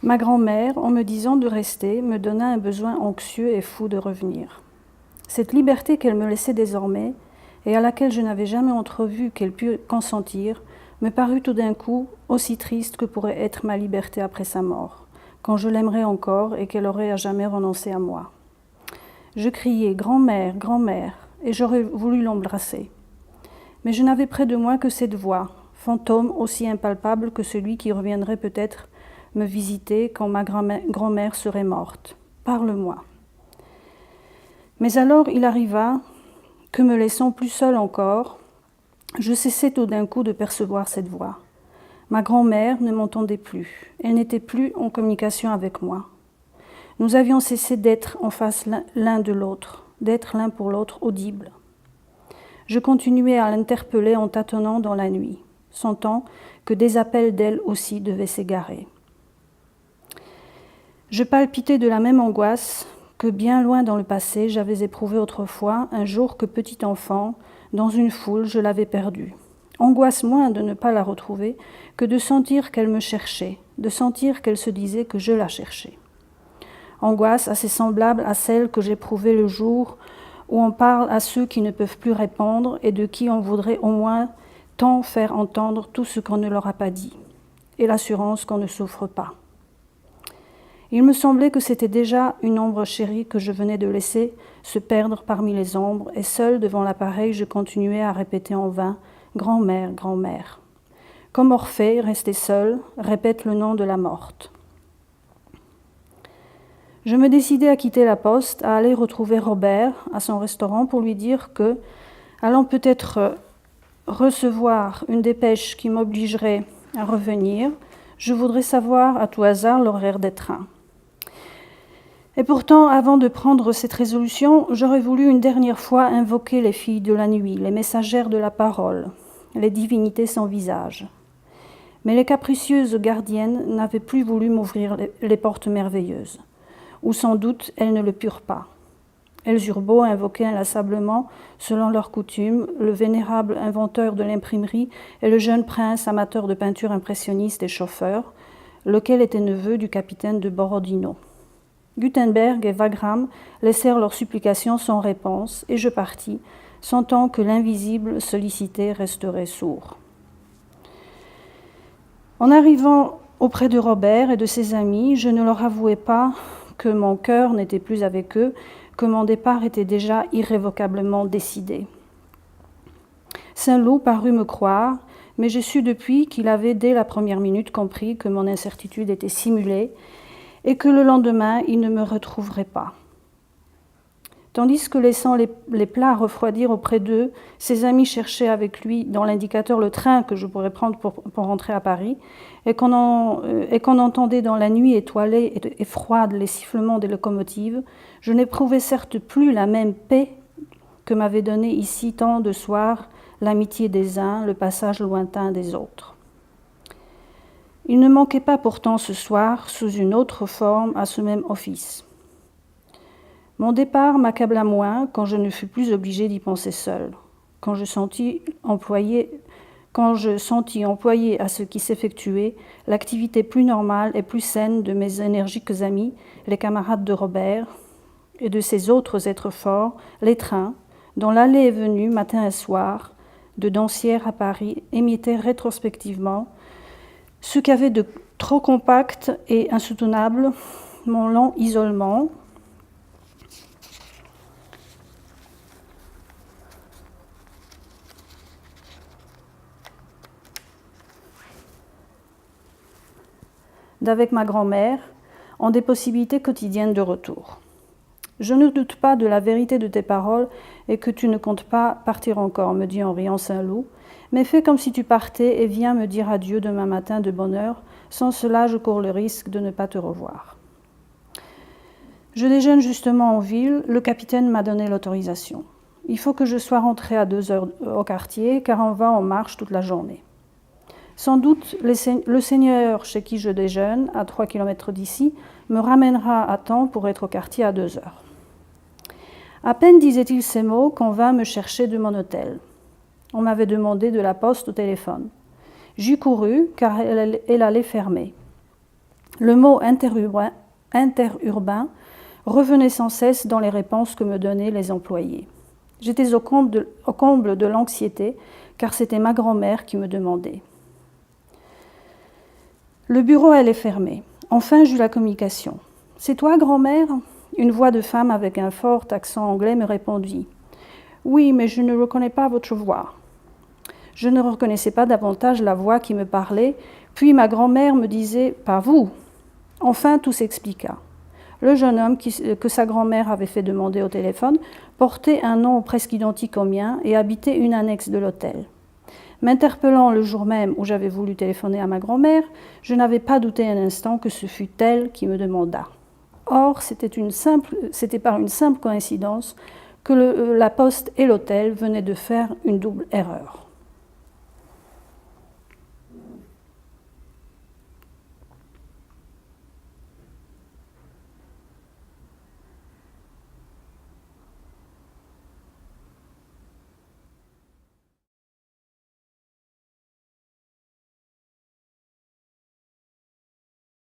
Ma grand-mère, en me disant de rester, me donna un besoin anxieux et fou de revenir. Cette liberté qu'elle me laissait désormais, et à laquelle je n'avais jamais entrevu qu'elle pût consentir, me parut tout d'un coup aussi triste que pourrait être ma liberté après sa mort, quand je l'aimerais encore et qu'elle aurait à jamais renoncé à moi. Je criai « Grand-mère, grand-mère » et j'aurais voulu l'embrasser. Mais je n'avais près de moi que cette voix, fantôme aussi impalpable que celui qui reviendrait peut-être me visiter quand ma grand-mère serait morte. Parle-moi. Mais alors il arriva que, me laissant plus seule encore, je cessai tout d'un coup de percevoir cette voix. Ma grand-mère ne m'entendait plus. Elle n'était plus en communication avec moi. Nous avions cessé d'être en face l'un de l'autre, d'être l'un pour l'autre audibles. Je continuais à l'interpeller en tâtonnant dans la nuit, sentant que des appels d'elle aussi devaient s'égarer. Je palpitais de la même angoisse que, bien loin dans le passé, j'avais éprouvé autrefois, un jour que petit enfant, dans une foule, je l'avais perdue. Angoisse moins de ne pas la retrouver que de sentir qu'elle me cherchait, de sentir qu'elle se disait que je la cherchais. Angoisse assez semblable à celle que j'éprouvais le jour où on parle à ceux qui ne peuvent plus répondre et de qui on voudrait au moins tant faire entendre tout ce qu'on ne leur a pas dit, et l'assurance qu'on ne souffre pas. Il me semblait que c'était déjà une ombre chérie que je venais de laisser se perdre parmi les ombres, et seule devant l'appareil, je continuais à répéter en vain « Grand-mère, grand-mère ». Comme Orphée, resté seul, répète le nom de la morte. Je me décidai à quitter la poste, à aller retrouver Robert à son restaurant pour lui dire que, allant peut-être recevoir une dépêche qui m'obligerait à revenir, je voudrais savoir à tout hasard l'horaire des trains. Et pourtant, avant de prendre cette résolution, j'aurais voulu une dernière fois invoquer les filles de la nuit, les messagères de la parole, les divinités sans visage. Mais les capricieuses gardiennes n'avaient plus voulu m'ouvrir les portes merveilleuses, ou sans doute elles ne le purent pas. Elles eurent beau invoquer inlassablement, selon leur coutume, le vénérable inventeur de l'imprimerie et le jeune prince amateur de peinture impressionniste et chauffeur, lequel était neveu du capitaine de Borodino. Gutenberg et Wagram laissèrent leurs supplications sans réponse, et je partis, sentant que l'invisible sollicité resterait sourd. En arrivant auprès de Robert et de ses amis, je ne leur avouai pas que mon cœur n'était plus avec eux, que mon départ était déjà irrévocablement décidé. Saint-Loup parut me croire, mais je sus depuis qu'il avait dès la première minute compris que mon incertitude était simulée et que le lendemain, il ne me retrouverait pas. Tandis que, laissant les plats refroidir auprès d'eux, ses amis cherchaient avec lui dans l'indicateur le train que je pourrais prendre pour rentrer à Paris, et qu'on entendait dans la nuit étoilée et froide les sifflements des locomotives, je n'éprouvais certes plus la même paix que m'avait donnée ici tant de soirs l'amitié des uns, le passage lointain des autres. Il ne manquait pas pourtant ce soir, sous une autre forme, à ce même office. Mon départ m'accabla moins quand je ne fus plus obligée d'y penser seule, quand je sentis employée à ce qui s'effectuait l'activité plus normale et plus saine de mes énergiques amis, les camarades de Robert, et de ces autres êtres forts, les trains, dont l'allée et venue, matin et soir, de Dancière à Paris, émettaient rétrospectivement ce qu'avait de trop compact et insoutenable mon lent isolement, d'avec ma grand-mère, en des possibilités quotidiennes de retour. Je ne doute pas de la vérité de tes paroles et que tu ne comptes pas partir encore, me dit en riant Saint-Loup, mais fais comme si tu partais et viens me dire adieu demain matin de bonne heure. Sans cela, je cours le risque de ne pas te revoir. Je déjeune justement en ville, le capitaine m'a donné l'autorisation. Il faut que je sois rentrée à 2h au quartier, car on va en marche toute la journée. Sans doute, le seigneur chez qui je déjeune, à 3 km d'ici, me ramènera à temps pour être au quartier à 2h. À peine disait-il ces mots qu'on vint me chercher de mon hôtel. On m'avait demandé de la poste au téléphone. J'y courus, car elle allait fermer. Le mot interurbain revenait sans cesse dans les réponses que me donnaient les employés. J'étais au comble de l'anxiété, car c'était ma grand-mère qui me demandait. Le bureau allait fermer. Enfin, j'eus la communication. « C'est toi, grand-mère » Une voix de femme avec un fort accent anglais me répondit. « Oui, mais je ne reconnais pas votre voix. » Je ne reconnaissais pas davantage la voix qui me parlait, puis ma grand-mère me disait « Pas vous ». Enfin, tout s'expliqua. Le jeune homme que sa grand-mère avait fait demander au téléphone portait un nom presque identique au mien et habitait une annexe de l'hôtel. M'interpellant le jour même où j'avais voulu téléphoner à ma grand-mère, je n'avais pas douté un instant que ce fût elle qui me demanda. Or, c'était par une simple coïncidence que la poste et l'hôtel venaient de faire une double erreur.